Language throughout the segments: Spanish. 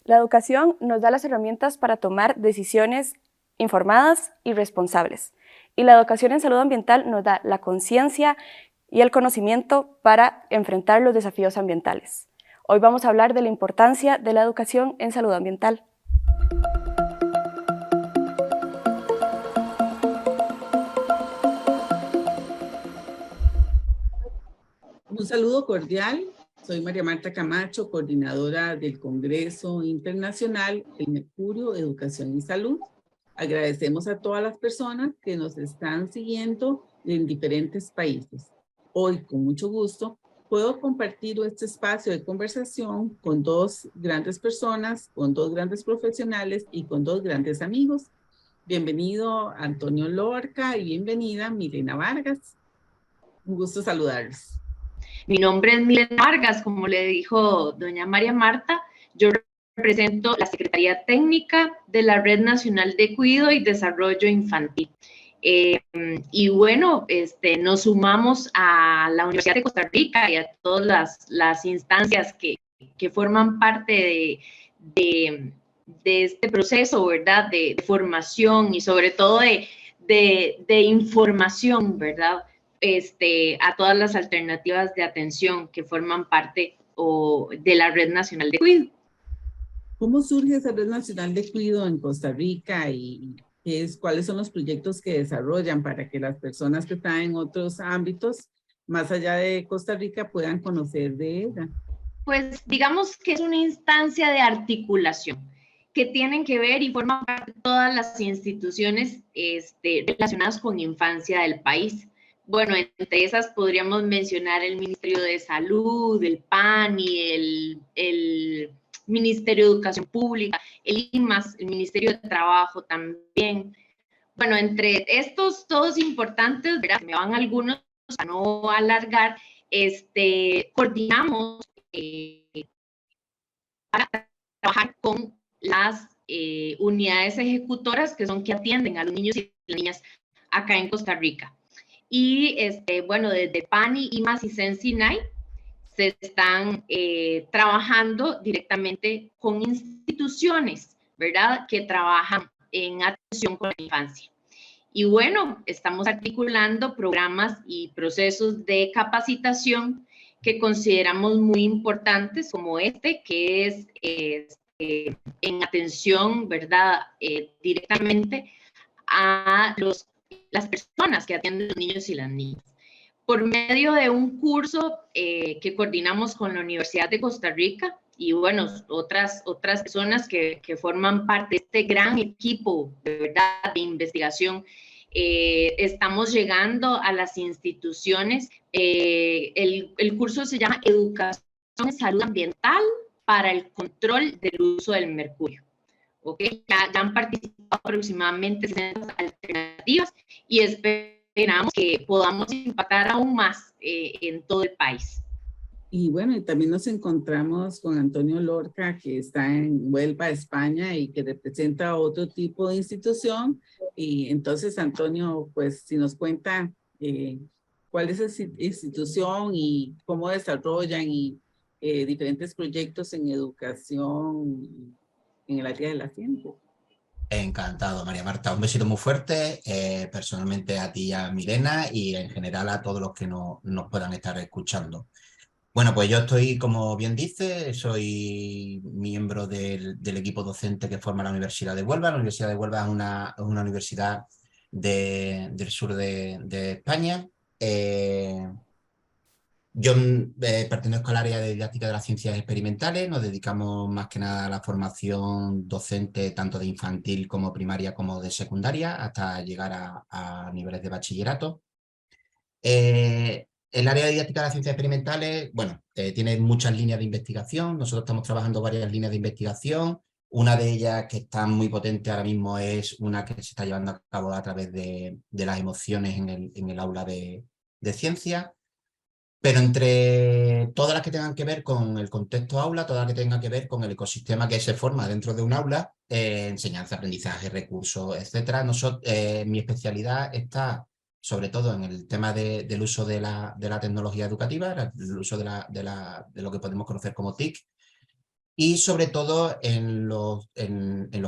La educación nos da las herramientas para tomar decisiones informadas y responsables. Y la educación en salud ambiental nos da la conciencia y el conocimiento para enfrentar los desafíos ambientales. Hoy vamos a hablar de la importancia de la educación en salud ambiental. Un saludo cordial. Soy María Marta Camacho, coordinadora del Congreso Internacional El Mercurio, Educación y Salud. Agradecemos a todas las personas que nos están siguiendo en diferentes países. Hoy, con mucho gusto, puedo compartir este espacio de conversación con dos grandes personas, con dos grandes profesionales y con dos grandes amigos. Bienvenido Antonio Lorca y bienvenida Milena Vargas. Un gusto saludarlos. Mi nombre es Milena Vargas, como le dijo doña María Marta. Yo represento la Secretaría Técnica de la Red Nacional de Cuidado y Desarrollo Infantil. Y bueno, nos sumamos a la Universidad de Costa Rica y a todas las instancias que forman parte de este proceso, ¿verdad? De formación y sobre todo de información, ¿verdad? A todas las alternativas de atención que forman parte de la Red Nacional de Cuidado. ¿Cómo surge esa Red Nacional de Cuidado en Costa Rica y cuáles son los proyectos que desarrollan para que las personas que están en otros ámbitos más allá de Costa Rica puedan conocer de ella? Pues digamos que es una instancia de articulación que tienen que ver y forman parte de todas las instituciones relacionadas con infancia del país. Bueno, entre esas podríamos mencionar el Ministerio de Salud, el PANI, el Ministerio de Educación Pública, el IMAS, el Ministerio de Trabajo también. Bueno, entre estos todos importantes, ¿verdad? Me van algunos a no alargar, coordinamos para trabajar con las unidades ejecutoras que son que atienden a los niños y las niñas acá en Costa Rica. Y bueno, desde PANI, IMAS y Sensinay se están trabajando directamente con instituciones, ¿verdad?, que trabajan en atención con la infancia. Y bueno, estamos articulando programas y procesos de capacitación que consideramos muy importantes, como que es en atención, ¿verdad?, directamente a las personas que atienden a los niños y las niñas. Por medio de un curso que coordinamos con la Universidad de Costa Rica y, bueno, otras personas que forman parte de este gran equipo, de verdad, de investigación, estamos llegando a las instituciones. El curso se llama Educación en Salud Ambiental para el control del uso del mercurio. ¿Okay? Ya han participado aproximadamente 60 alternativas y esperamos que podamos impactar aún más en todo el país. Y bueno, y también nos encontramos con Antonio Lorca, que está en Huelva, España, y que representa otro tipo de institución. Y entonces, Antonio, pues si nos cuenta cuál es esa institución y cómo desarrollan diferentes proyectos en educación en el área de la ciencia. Encantado, María Marta. Un besito muy fuerte, personalmente a ti y a Milena y en general a todos los que nos puedan estar escuchando. Bueno, pues yo estoy, como bien dice, soy miembro del equipo docente que forma la Universidad de Huelva. La Universidad de Huelva es una universidad del sur de España. Yo pertenezco al área de didáctica de las ciencias experimentales. Nos dedicamos más que nada a la formación docente tanto de infantil como primaria como de secundaria hasta llegar a niveles de bachillerato. El área de didáctica de las ciencias experimentales, bueno, tiene muchas líneas de investigación. Nosotros estamos trabajando varias líneas de investigación. Una de ellas que está muy potente ahora mismo es una que se está llevando a cabo a través de las emociones en el aula de ciencia. Pero entre todas las que tengan que ver con el contexto aula, todas las que tengan que ver con el ecosistema que se forma dentro de un aula, enseñanza, aprendizaje, recursos, etcétera. Mi especialidad está sobre todo en el tema del uso de la tecnología educativa, el uso de lo que podemos conocer como TIC, y sobre todo en los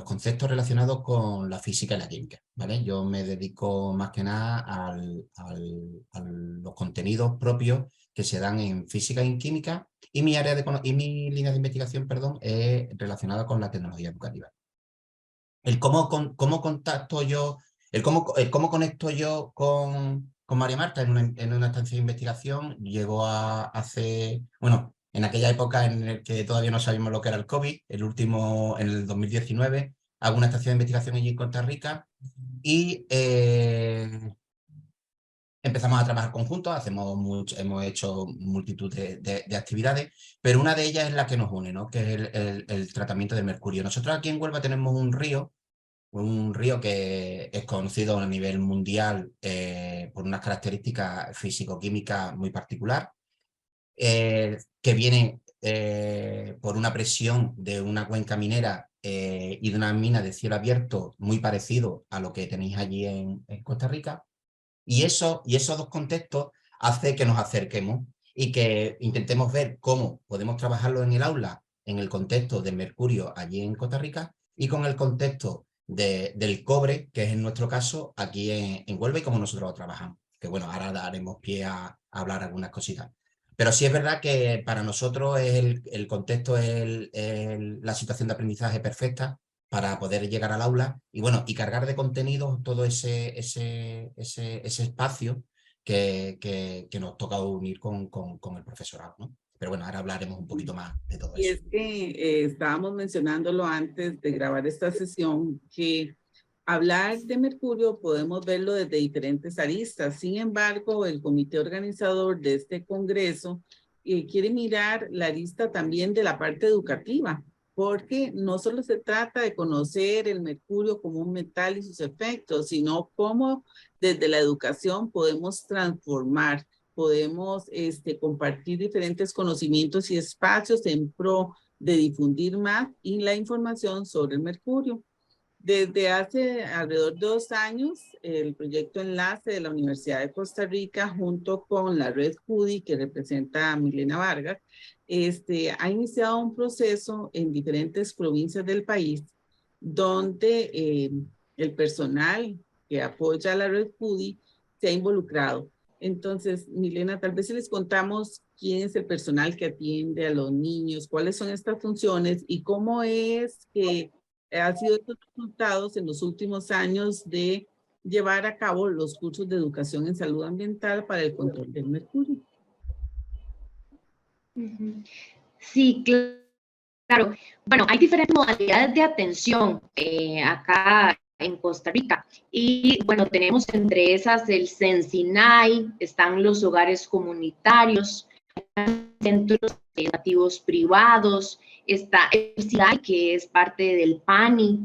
conceptos relacionados con la física y la química, ¿vale? Yo me dedico más que nada a los contenidos propios que se dan en física y en química, y mi línea de investigación, perdón, es relacionada con la tecnología educativa. Cómo contacto yo, cómo conecto yo con María Marta en una estancia de investigación, llegó a hace, bueno, en aquella época en la que todavía no sabíamos lo que era el COVID, en el 2019, hago una estación de investigación allí en Costa Rica y empezamos a trabajar conjuntos, hemos hecho multitud de actividades, pero una de ellas es la que nos une, ¿no? Que es el tratamiento de mercurio. Nosotros aquí en Huelva tenemos un río que es conocido a nivel mundial por unas características físico-químicas muy particular, que viene por una presión de una cuenca minera y de una mina de cielo abierto muy parecido a lo que tenéis allí en Costa Rica. Y esos dos contextos hace que nos acerquemos y que intentemos ver cómo podemos trabajarlo en el aula, en el contexto de mercurio allí en Costa Rica y con el contexto del cobre, que es en nuestro caso aquí en Huelva y como nosotros lo trabajamos. Que bueno, ahora daremos pie a hablar algunas cositas. Pero sí es verdad que para nosotros el contexto es la situación de aprendizaje perfecta para poder llegar al aula y bueno, y cargar de contenido todo ese espacio que nos toca unir con el profesorado, ¿no? Pero bueno, ahora hablaremos un poquito más de todo Y eso. es que estábamos mencionándolo antes de grabar esta sesión, que hablar de mercurio podemos verlo desde diferentes aristas. Sin embargo, el comité organizador de este congreso quiere mirar la arista también de la parte educativa, porque no solo se trata de conocer el mercurio como un metal y sus efectos, sino cómo desde la educación podemos transformar, podemos compartir diferentes conocimientos y espacios en pro de difundir más y la información sobre el mercurio. Desde hace alrededor de 2 años, el proyecto Enlace de la Universidad de Costa Rica, junto con la Red Judy, que representa a Milena Vargas, ha iniciado un proceso en diferentes provincias del país, donde el personal que apoya a la Red Judy se ha involucrado. Entonces, Milena, tal vez si les contamos quién es el personal que atiende a los niños, cuáles son estas funciones y cómo es que han sido estos resultados en los últimos años de llevar a cabo los cursos de educación en salud ambiental para el control del mercurio. Sí, claro. Bueno, hay diferentes modalidades de atención acá en Costa Rica. Y bueno, tenemos entre esas el CENSINAI, están los hogares comunitarios, centros educativos privados, está el CIDAI, que es parte del PANI,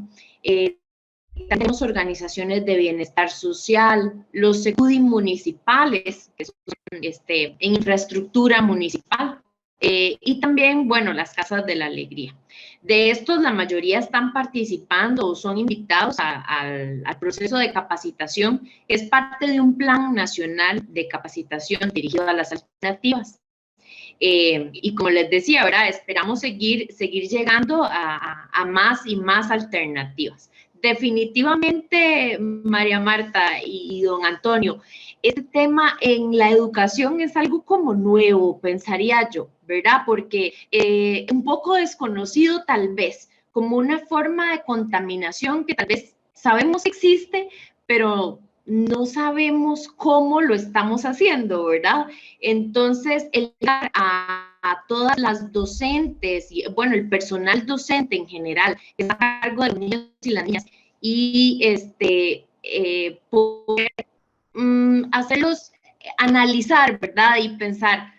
tenemos organizaciones de bienestar social, los SECUDI municipales, que son en infraestructura municipal, y también, bueno, las casas de la alegría. De estos, la mayoría están participando o son invitados al proceso de capacitación, que es parte de un plan nacional de capacitación dirigido a las alternativas. Y como les decía, ¿verdad? Esperamos seguir llegando a más y más alternativas. Definitivamente, María Marta y don Antonio, este tema en la educación es algo como nuevo, pensaría yo, ¿verdad? Porque un poco desconocido tal vez, como una forma de contaminación que tal vez sabemos existe, pero no sabemos cómo lo estamos haciendo, ¿verdad? Entonces, el a todas las docentes y, bueno, el personal docente en general que está a cargo de los niños y las niñas y poder hacerlos analizar, ¿verdad? Y pensar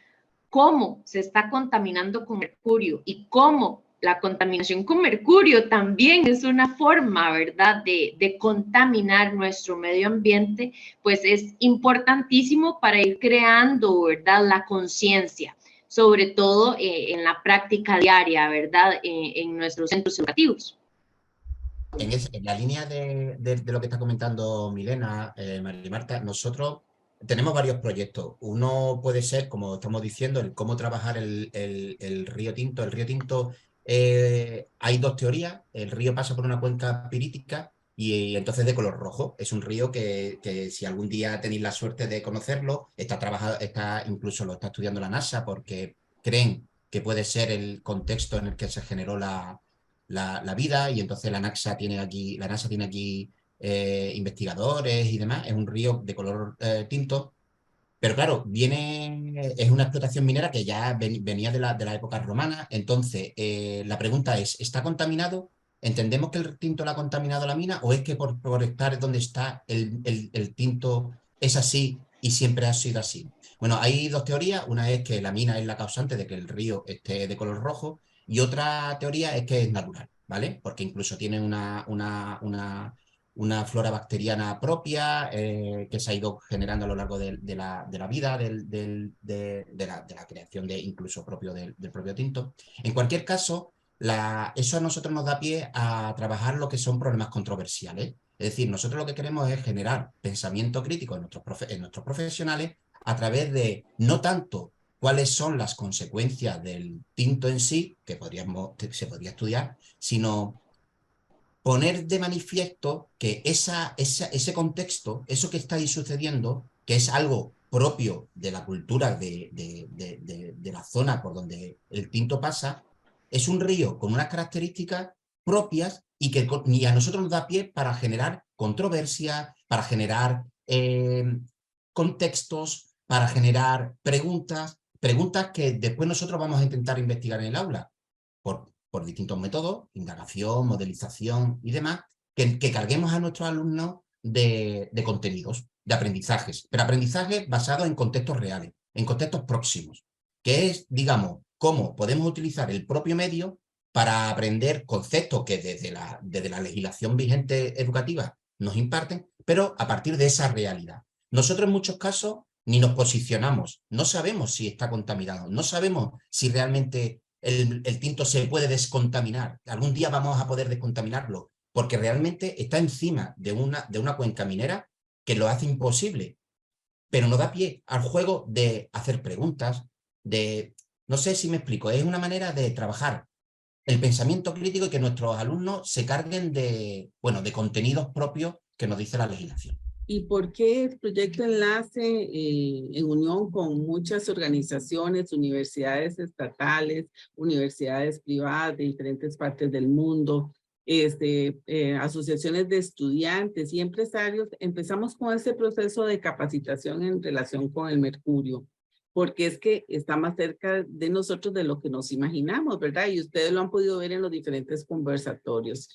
cómo se está contaminando con mercurio y cómo la contaminación con mercurio también es una forma, ¿verdad?, de contaminar nuestro medio ambiente, pues es importantísimo para ir creando, ¿verdad?, la conciencia, sobre todo en la práctica diaria, ¿verdad?, en nuestros centros educativos. En la línea de lo que está comentando Milena, María y Marta, nosotros tenemos varios proyectos. Uno puede ser, como estamos diciendo, el cómo trabajar el río Tinto. El río Tinto hay dos teorías. El río pasa por una cuenca pirítica y entonces de color rojo. Es un río que si algún día tenéis la suerte de conocerlo, incluso lo está estudiando la NASA porque creen que puede ser el contexto en el que se generó la vida, y entonces la NASA tiene aquí investigadores y demás. Es un río de color tinto. Pero claro, es una explotación minera que ya venía de la época romana. Entonces, la pregunta es, ¿está contaminado? ¿Entendemos que el tinto la ha contaminado la mina, o es que por estar donde está el tinto es así y siempre ha sido así? Bueno, hay dos teorías. Una es que la mina es la causante de que el río esté de color rojo, y otra teoría es que es natural, ¿vale? Porque incluso tiene una flora bacteriana propia que se ha ido generando a lo largo de la vida, de la creación incluso del propio tinto. En cualquier caso, eso a nosotros nos da pie a trabajar lo que son problemas controversiales. Es decir, nosotros lo que queremos es generar pensamiento crítico en nuestros profesionales a través de no tanto cuáles son las consecuencias del tinto en sí, que se podría estudiar, sino poner de manifiesto que ese contexto, eso que está ahí sucediendo, que es algo propio de la cultura de la zona por donde el tinto pasa, es un río con unas características propias y a nosotros nos da pie para generar controversia, para generar contextos, para generar preguntas que después nosotros vamos a intentar investigar en el aula por distintos métodos, indagación, modelización y demás, que carguemos a nuestros alumnos de contenidos, de aprendizajes, pero aprendizajes basados en contextos reales, en contextos próximos, que es, digamos, cómo podemos utilizar el propio medio para aprender conceptos que desde la legislación vigente educativa nos imparten, pero a partir de esa realidad. Nosotros en muchos casos ni nos posicionamos, no sabemos si está contaminado, no sabemos si realmente el tinto se puede descontaminar. Algún día vamos a poder descontaminarlo, porque realmente está encima de una cuenca minera que lo hace imposible, pero no da pie al juego de hacer preguntas, no sé si me explico, es una manera de trabajar el pensamiento crítico y que nuestros alumnos se carguen de contenidos propios que nos dice la legislación. ¿Y por qué el proyecto Enlace, en unión con muchas organizaciones, universidades estatales, universidades privadas de diferentes partes del mundo, asociaciones de estudiantes y empresarios, empezamos con este proceso de capacitación en relación con el mercurio? Porque es que está más cerca de nosotros de lo que nos imaginamos, ¿verdad? Y ustedes lo han podido ver en los diferentes conversatorios.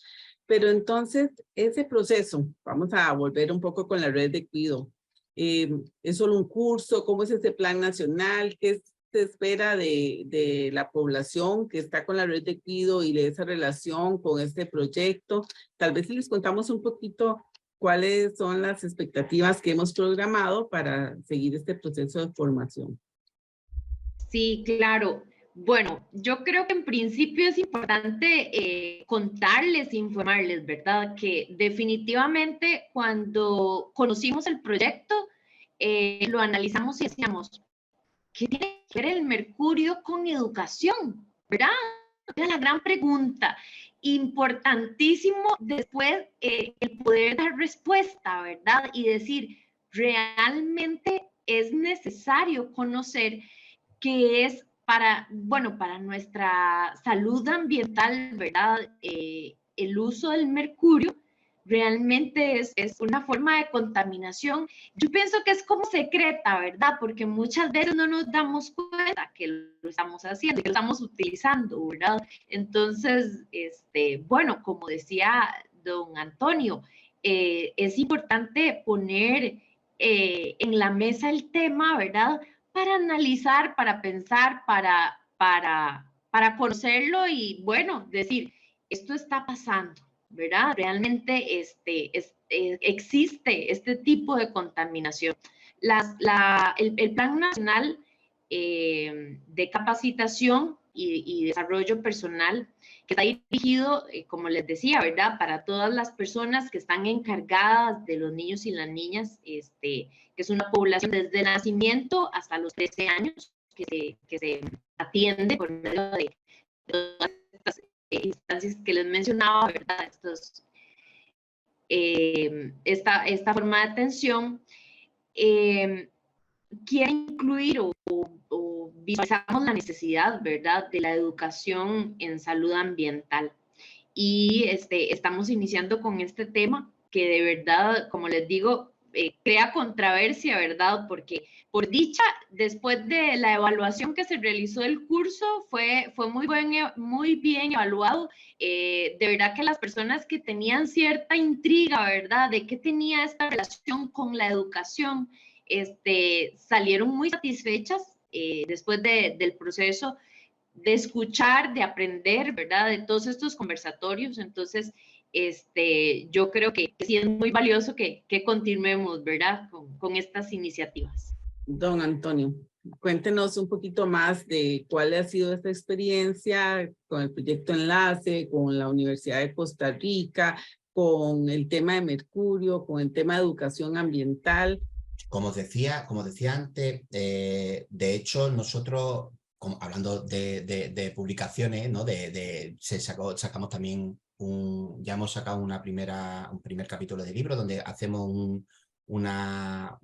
Pero entonces, ese proceso, vamos a volver un poco con la red de cuido. ¿Es solo un curso? ¿Cómo es ese plan nacional? ¿Qué se espera de la población que está con la red de cuido y de esa relación con este proyecto? Tal vez si les contamos un poquito cuáles son las expectativas que hemos programado para seguir este proceso de formación. Sí, claro. Bueno, yo creo que en principio es importante contarles, informarles, ¿verdad? Que definitivamente cuando conocimos el proyecto, lo analizamos y decíamos, ¿qué tiene que ver el mercurio con educación? ¿Verdad? Era la gran pregunta. Importantísimo después el poder dar respuesta, ¿verdad? Y decir, realmente es necesario conocer que es para nuestra salud ambiental, ¿verdad? El uso del mercurio realmente es una forma de contaminación. Yo pienso que es como secreta, ¿verdad? Porque muchas veces no nos damos cuenta que lo estamos haciendo, que lo estamos utilizando, ¿verdad? Entonces, bueno, como decía don Antonio, es importante poner en la mesa el tema, ¿verdad? Para analizar, para pensar, para conocerlo y, bueno, decir, esto está pasando, ¿verdad? Realmente existe este tipo de contaminación. El Plan Nacional de Capacitación y Desarrollo Personal, que está dirigido, como les decía, ¿verdad? Para todas las personas que están encargadas de los niños y las niñas, que es una población desde nacimiento hasta los 13 años, que se atiende por medio de todas estas instancias que les mencionaba, ¿verdad? Esta forma de atención, quiere incluir o visualizamos la necesidad, ¿verdad?, de la educación en salud ambiental. Y estamos iniciando con este tema que de verdad, como les digo, crea controversia, ¿verdad? Porque por dicha, después de la evaluación que se realizó del curso, fue muy bien evaluado. De verdad que las personas que tenían cierta intriga, ¿verdad?, de qué tenía esta relación con la educación, salieron muy satisfechas después del proceso de escuchar, de aprender, ¿verdad?, de todos estos conversatorios. Entonces, yo creo que sí es muy valioso que continuemos, ¿verdad?, con estas iniciativas. Don Antonio, cuéntenos un poquito más de cuál ha sido esta experiencia con el proyecto Enlace, con la Universidad de Costa Rica, con el tema de mercurio, con el tema de educación ambiental. Como decía antes, de hecho, nosotros, hablando de publicaciones, ¿no? Sacamos también ya hemos sacado un primer capítulo de libro donde hacemos una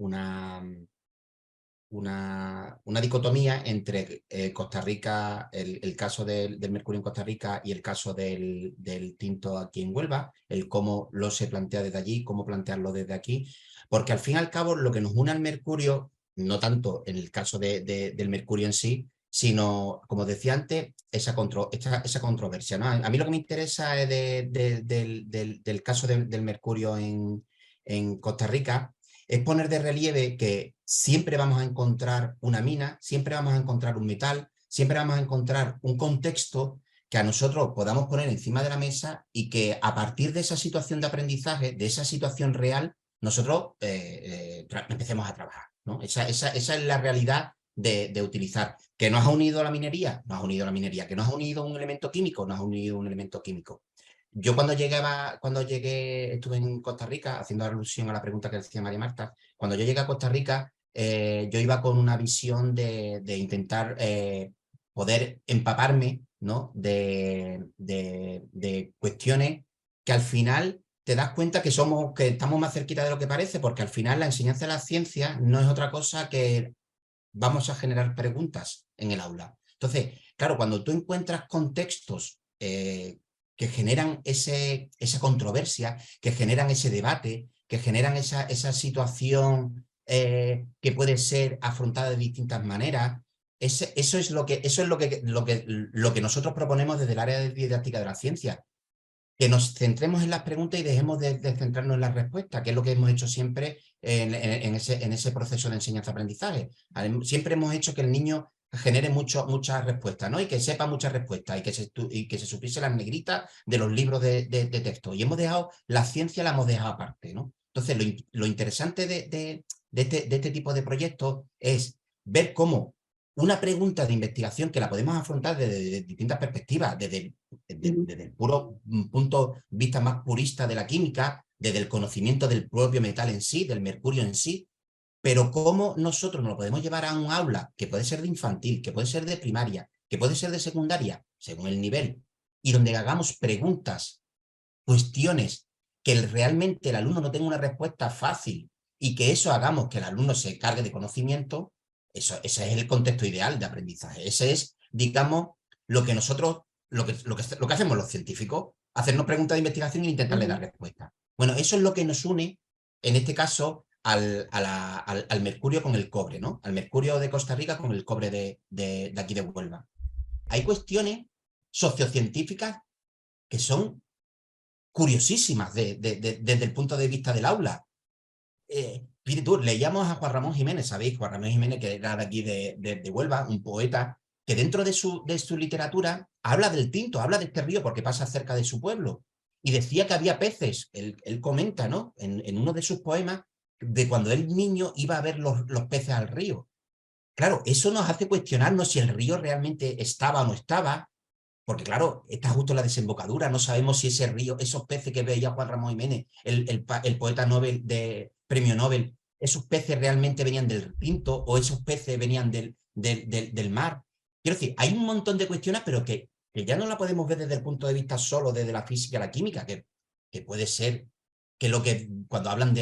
dicotomía entre Costa Rica, el caso del mercurio en Costa Rica y el caso del tinto aquí en Huelva, el cómo lo se plantea desde allí, cómo plantearlo desde aquí, porque al fin y al cabo lo que nos une al mercurio, no tanto en el caso del mercurio en sí, sino, como decía antes, esa controversia, ¿no? A mí lo que me interesa es del caso del mercurio en Costa Rica, es poner de relieve que siempre vamos a encontrar una mina, siempre vamos a encontrar un metal, siempre vamos a encontrar un contexto que a nosotros podamos poner encima de la mesa y que a partir de esa situación de aprendizaje, de esa situación real, nosotros empecemos a trabajar, ¿no? Esa es la realidad de utilizar. ¿Que nos ha unido la minería? Nos ha unido la minería. ¿Que nos ha unido un elemento químico? Nos ha unido un elemento químico. Yo cuando llegué, estuve en Costa Rica, haciendo alusión a la pregunta que decía María Marta, cuando yo llegué a Costa Rica, yo iba con una visión de intentar poder empaparme, ¿no?, de cuestiones que al final te das cuenta que estamos más cerquita de lo que parece, porque al final la enseñanza de las ciencias no es otra cosa que vamos a generar preguntas en el aula. Entonces, claro, cuando tú encuentras contextos que generan esa controversia, que generan ese debate, que generan esa situación que puede ser afrontada de distintas maneras, eso es lo que nosotros proponemos desde el área de didáctica de la ciencia, que nos centremos en las preguntas y dejemos de centrarnos en las respuestas, que es lo que hemos hecho siempre en ese proceso de enseñanza-aprendizaje. Siempre hemos hecho que el niño genere muchas respuestas, ¿no? Y que sepa muchas respuestas y que se supiese las negritas de los libros de texto. Y hemos dejado la ciencia, la hemos dejado aparte, ¿no? Entonces, lo interesante de este tipo de proyectos es ver cómo una pregunta de investigación que la podemos afrontar desde distintas perspectivas, desde el puro punto de vista más purista de la química, desde el conocimiento del propio metal en sí, del mercurio en sí, pero cómo nosotros nos lo podemos llevar a un aula que puede ser de infantil, que puede ser de primaria, que puede ser de secundaria, según el nivel, y donde hagamos preguntas, cuestiones, que realmente el alumno no tenga una respuesta fácil y que eso hagamos que el alumno se cargue de conocimiento. Ese es el contexto ideal de aprendizaje. Ese es, digamos, lo que hacemos los científicos, hacernos preguntas de investigación e intentarle dar respuesta. Bueno, eso es lo que nos une, en este caso, al mercurio con el cobre, ¿no? Al mercurio de Costa Rica con el cobre de aquí de Huelva. Hay cuestiones sociocientíficas que son curiosísimas desde el punto de vista del aula. Leíamos a Juan Ramón Jiménez, ¿sabéis? Juan Ramón Jiménez, que era de aquí de Huelva, un poeta, que dentro de su literatura habla del tinto, habla de este río porque pasa cerca de su pueblo. Y decía que había peces, él comenta, ¿no?, en uno de sus poemas, de cuando él niño iba a ver los peces al río. Claro, eso nos hace cuestionarnos si el río realmente estaba o no estaba, porque claro, está justo en la desembocadura, no sabemos si ese río, esos peces que veía Juan Ramón Jiménez, el poeta Nobel premio Nobel, esos peces realmente venían del tinto o esos peces venían del mar. Quiero decir, hay un montón de cuestiones, pero que que ya no la podemos ver desde el punto de vista solo desde la física y la química, que puede ser que lo que cuando hablan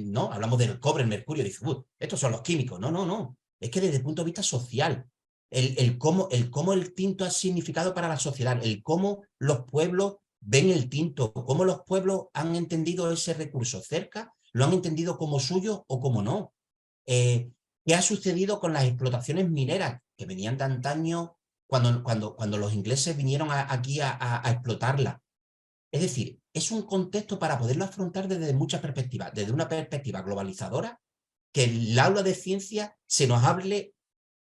no, hablamos del cobre, el mercurio, dice, estos son los químicos. No, no, no. Es que desde el punto de vista social, el cómo el tinto ha significado para la sociedad, el cómo los pueblos ven el tinto, cómo los pueblos han entendido ese recurso cerca, lo han entendido como suyo o como no. ¿Qué ha sucedido con las explotaciones mineras que venían de antaño cuando los ingleses vinieron aquí a explotarla? Es decir, es un contexto para poderlo afrontar desde muchas perspectivas, desde una perspectiva globalizadora, que el aula de ciencia se nos hable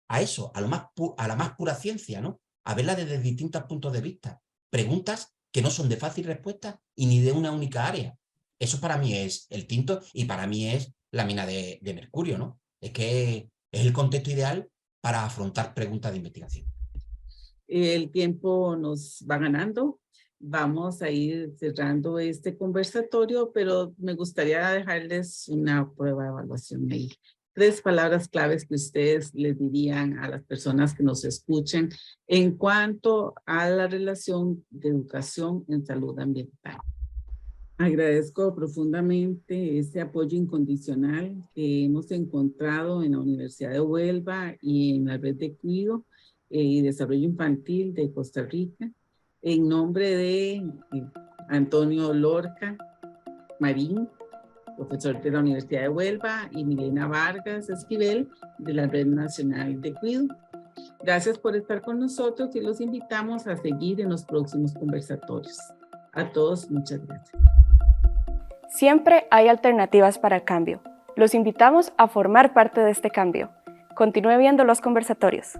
a eso, a la más pura ciencia, ¿no? A verla desde distintos puntos de vista. Preguntas que no son de fácil respuesta y ni de una única área. Eso para mí es el tinto y para mí es la mina de mercurio, ¿no? Es que es el contexto ideal para afrontar preguntas de investigación. El tiempo nos va ganando. Vamos a ir cerrando este conversatorio, pero me gustaría dejarles una prueba de evaluación ahí. 3 palabras claves que ustedes les dirían a las personas que nos escuchen en cuanto a la relación de educación en salud ambiental. Agradezco profundamente este apoyo incondicional que hemos encontrado en la Universidad de Huelva y en la Red de Cuido y Desarrollo Infantil de Costa Rica. En nombre de Antonio Lorca Marín, profesor de la Universidad de Huelva, y Milena Vargas Esquivel, de la Red Nacional de Cuido. Gracias por estar con nosotros y los invitamos a seguir en los próximos conversatorios. A todos, muchas gracias. Siempre hay alternativas para el cambio. Los invitamos a formar parte de este cambio. Continúe viendo los conversatorios.